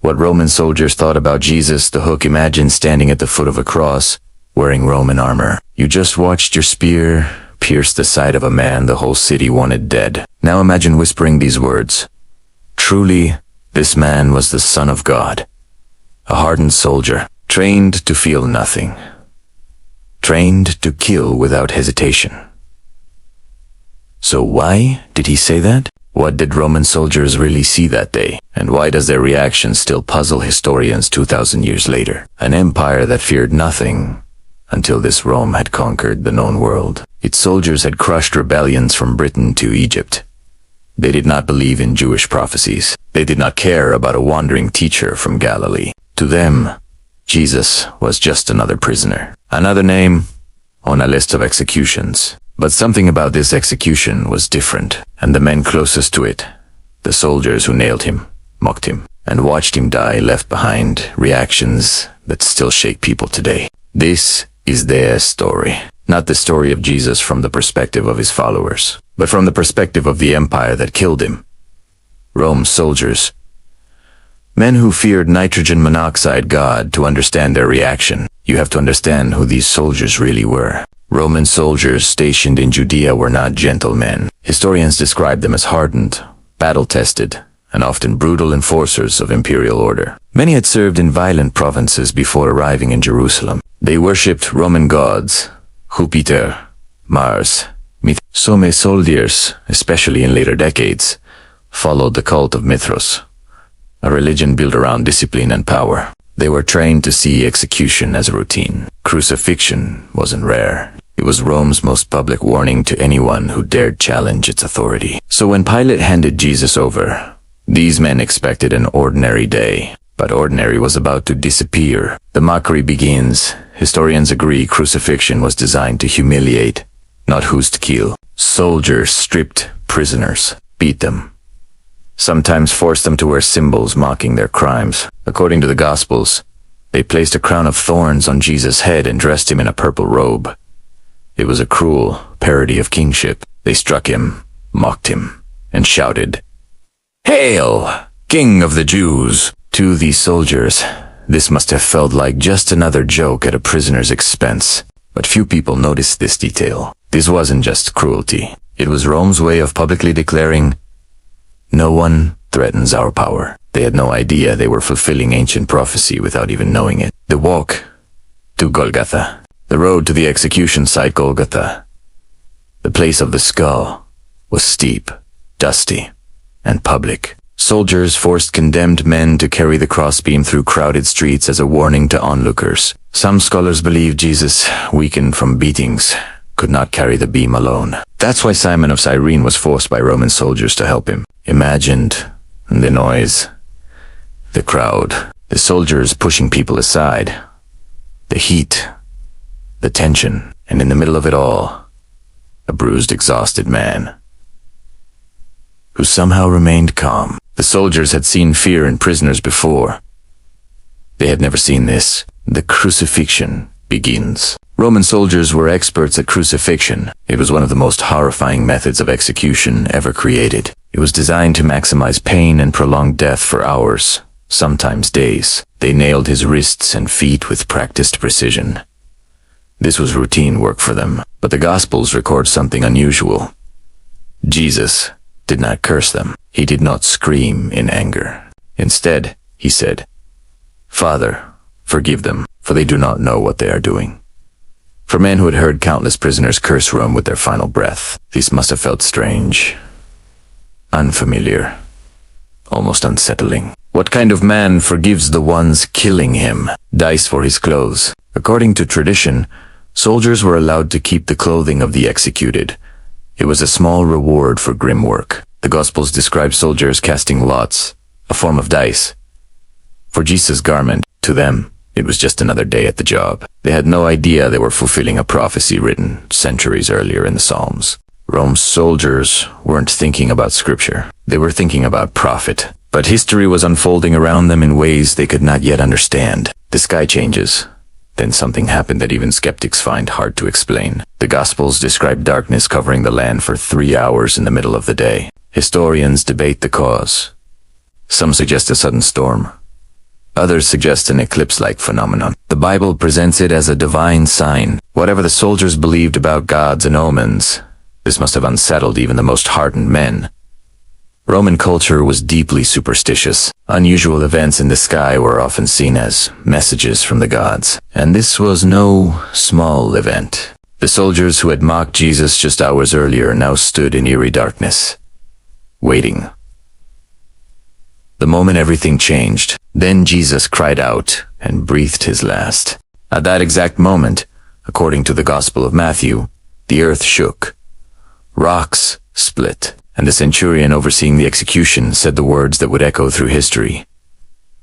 What Roman soldiers thought about Jesus, the Hook imagined standing at the foot of a cross, wearing Roman armor. You just watched your spear pierce the side of a man the whole city wanted dead. Now imagine whispering these words. Truly, this man was the Son of God, a hardened soldier, trained to feel nothing, trained to kill without hesitation. So why did he say that? What did Roman soldiers really see that day? And why does their reaction still puzzle historians 2,000 years later? An empire that feared nothing until this Rome had conquered the known world. Its soldiers had crushed rebellions from Britain to Egypt. They did not believe in Jewish prophecies. They did not care about a wandering teacher from Galilee. To them, Jesus was just another prisoner, another name on a list of executions. But something about this execution was different, and the men closest to it, the soldiers who nailed him, mocked him, and watched him die, left behind reactions that still shake people today. This is their story, not the story of Jesus from the perspective of his followers, but from the perspective of the empire that killed him. Rome's soldiers, men who feared nitrogen monoxide God. To understand their reaction, you have to understand who these soldiers really were. Roman soldiers stationed in Judea were not gentle men. Historians describe them as hardened, battle-tested, and often brutal enforcers of imperial order. Many had served in violent provinces before arriving in Jerusalem. They worshipped Roman gods, Jupiter, Mars, Some soldiers, especially in later decades, followed the cult of Mithras, a religion built around discipline and power. They were trained to see execution as a routine. Crucifixion wasn't rare. It was Rome's most public warning to anyone who dared challenge its authority. So when Pilate handed Jesus over, these men expected an ordinary day. But ordinary was about to disappear. The mockery begins. Historians agree crucifixion was designed to humiliate, not who's to kill. Soldiers stripped prisoners, beat them, sometimes forced them to wear symbols mocking their crimes. According to the Gospels, they placed a crown of thorns on Jesus' head and dressed him in a purple robe. It was a cruel parody of kingship. They struck him, mocked him, and shouted, "Hail, King of the Jews!" To these soldiers, this must have felt like just another joke at a prisoner's expense. But few people noticed this detail. This wasn't just cruelty. It was Rome's way of publicly declaring, "No one threatens our power." They had no idea they were fulfilling ancient prophecy without even knowing it. The walk to Golgotha, the road to the execution site Golgotha, the place of the skull, was steep, dusty, and public. Soldiers forced condemned men to carry the crossbeam through crowded streets as a warning to onlookers. Some scholars believe Jesus, weakened from beatings, could not carry the beam alone. That's why Simon of Cyrene was forced by Roman soldiers to help him. Imagined the noise, the crowd, the soldiers pushing people aside, the heat, the tension, and in the middle of it all, a bruised, exhausted man who somehow remained calm. The soldiers had seen fear in prisoners before. They had never seen this. The crucifixion begins. Roman soldiers were experts at crucifixion. It was one of the most horrifying methods of execution ever created. It was designed to maximize pain and prolong death for hours, sometimes days. They nailed his wrists and feet with practiced precision. This was routine work for them, but the Gospels record something unusual. Jesus did not curse them. He did not scream in anger. Instead, he said, "Father, forgive them, for they do not know what they are doing." For men who had heard countless prisoners curse Rome with their final breath, this must have felt strange, unfamiliar, almost unsettling. What kind of man forgives the ones killing him, dies for his clothes? According to tradition, soldiers were allowed to keep the clothing of the executed. It was a small reward for grim work. The Gospels describe soldiers casting lots, a form of dice, for Jesus' garment. To them, it was just another day at the job. They had no idea they were fulfilling a prophecy written centuries earlier in the Psalms. Rome's soldiers weren't thinking about scripture. They were thinking about profit. But history was unfolding around them in ways they could not yet understand. The sky changes. Then something happened that even skeptics find hard to explain. The Gospels describe darkness covering the land for 3 hours in the middle of the day. Historians debate the cause. Some suggest a sudden storm, Others suggest an eclipse-like phenomenon. The Bible presents it as a divine sign. Whatever the soldiers believed about gods and omens, this must have unsettled even the most hardened men. Roman culture was deeply superstitious. Unusual events in the sky were often seen as messages from the gods. And this was no small event. The soldiers who had mocked Jesus just hours earlier now stood in eerie darkness, waiting. The moment everything changed, then Jesus cried out and breathed his last. At that exact moment, according to the Gospel of Matthew, the earth shook. Rocks split, and the centurion overseeing the execution said the words that would echo through history.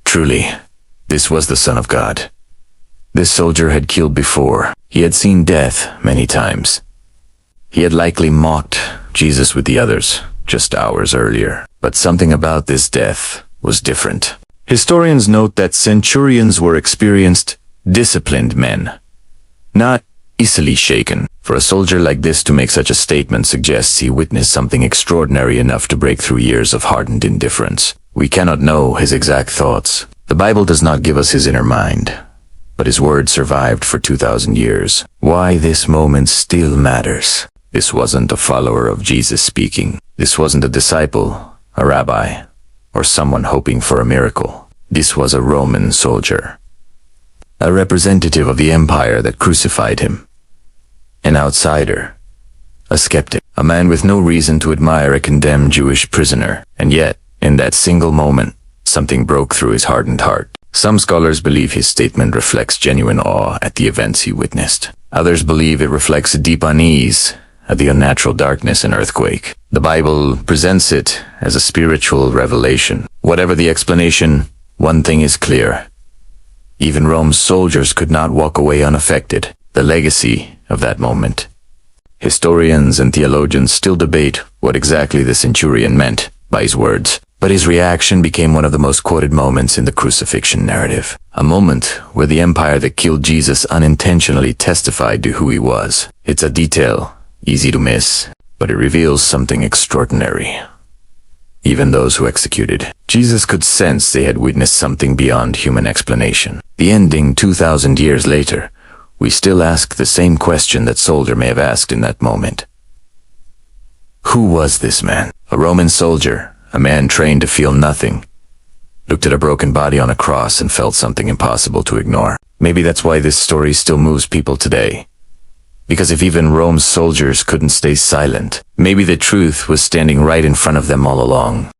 Truly, this was the Son of God. This soldier had killed before. He had seen death many times. He had likely mocked Jesus with the others just hours earlier. But something about this death was different. Historians note that centurions were experienced, disciplined men, not easily shaken. For a soldier like this to make such a statement suggests he witnessed something extraordinary enough to break through years of hardened indifference. We cannot know his exact thoughts. The Bible does not give us his inner mind, but his word survived for 2,000 years. Why this moment still matters. This wasn't a follower of Jesus speaking. This wasn't a disciple, a rabbi, or someone hoping for a miracle. This was a Roman soldier, a representative of the empire that crucified him, an outsider, a skeptic, a man with no reason to admire a condemned Jewish prisoner. And yet, in that single moment, something broke through his hardened heart. Some scholars believe his statement reflects genuine awe at the events he witnessed. Others believe it reflects a deep unease at the unnatural darkness and earthquake. The Bible presents it as a spiritual revelation. Whatever the explanation, one thing is clear. Even Rome's soldiers could not walk away unaffected. The legacy of that moment. Historians and theologians still debate what exactly the centurion meant by his words, but his reaction became one of the most quoted moments in the crucifixion narrative. A moment where the empire that killed Jesus unintentionally testified to who he was. It's a detail easy to miss, but it reveals something extraordinary. Even those who executed Jesus could sense they had witnessed something beyond human explanation. The ending 2,000 years later, we still ask the same question that soldier may have asked in that moment. Who was this man? A Roman soldier, a man trained to feel nothing, looked at a broken body on a cross and felt something impossible to ignore. Maybe that's why this story still moves people today. Because if even Rome's soldiers couldn't stay silent, maybe the truth was standing right in front of them all along.